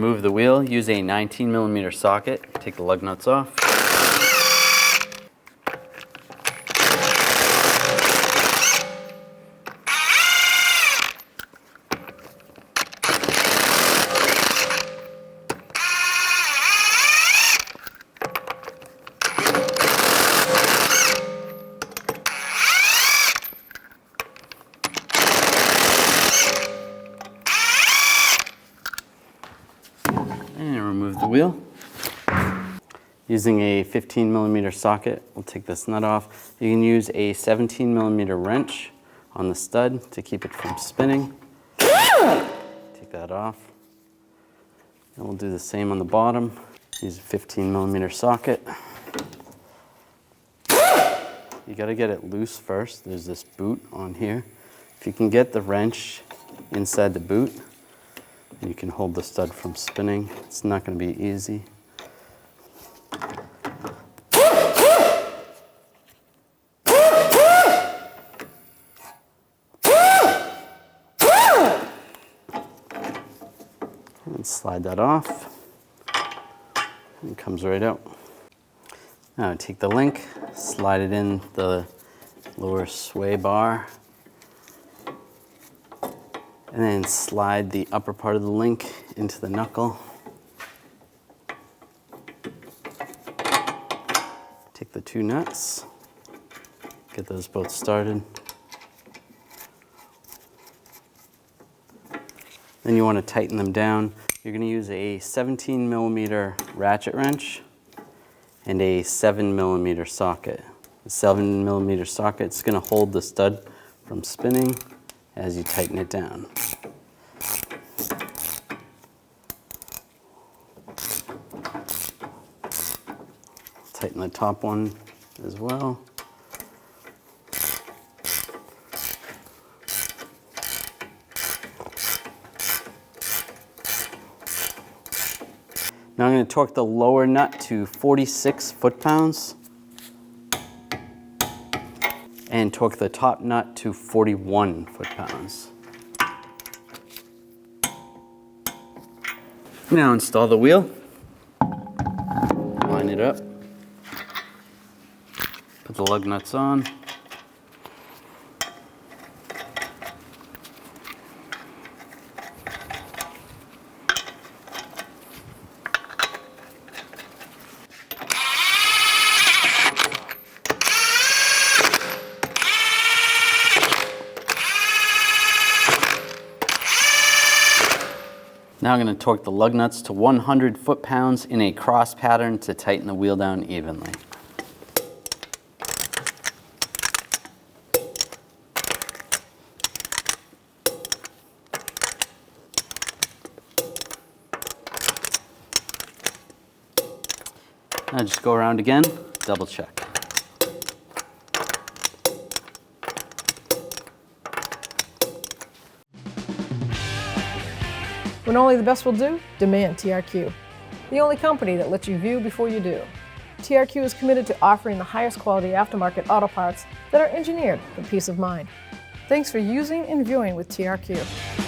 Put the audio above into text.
remove the wheel, use a 19mm socket, take the lug nuts off. And remove the wheel. Using a 15mm socket, we'll take this nut off. You can use a 17mm wrench on the stud to keep it from spinning. Take that off. And we'll do the same on the bottom. Use a 15mm socket. You gotta get it loose first. There's this boot on here. If you can get the wrench inside the boot, you can hold the stud from spinning. It's not going to be easy. And slide that off. And it comes right out. Now take the link, slide it in the lower sway bar, and then slide the upper part of the link into the knuckle. Take the two nuts, get those both started. Then you want to tighten them down. You're going to use a 17mm ratchet wrench and a 7mm socket. The 7mm socket is going to hold the stud from spinning as you tighten it down. Tighten the top one as well. Now I'm going to torque the lower nut to 46 foot-pounds and torque the top nut to 41 foot-pounds. Now install the wheel, line it up, put the lug nuts on. Now I'm going to torque the lug nuts to 100 foot-pounds in a cross pattern to tighten the wheel down evenly. Now just go around again, double check. When only the best will do, demand TRQ. The only company that lets you view before you do. TRQ is committed to offering the highest quality aftermarket auto parts that are engineered for peace of mind. Thanks for using and viewing with TRQ.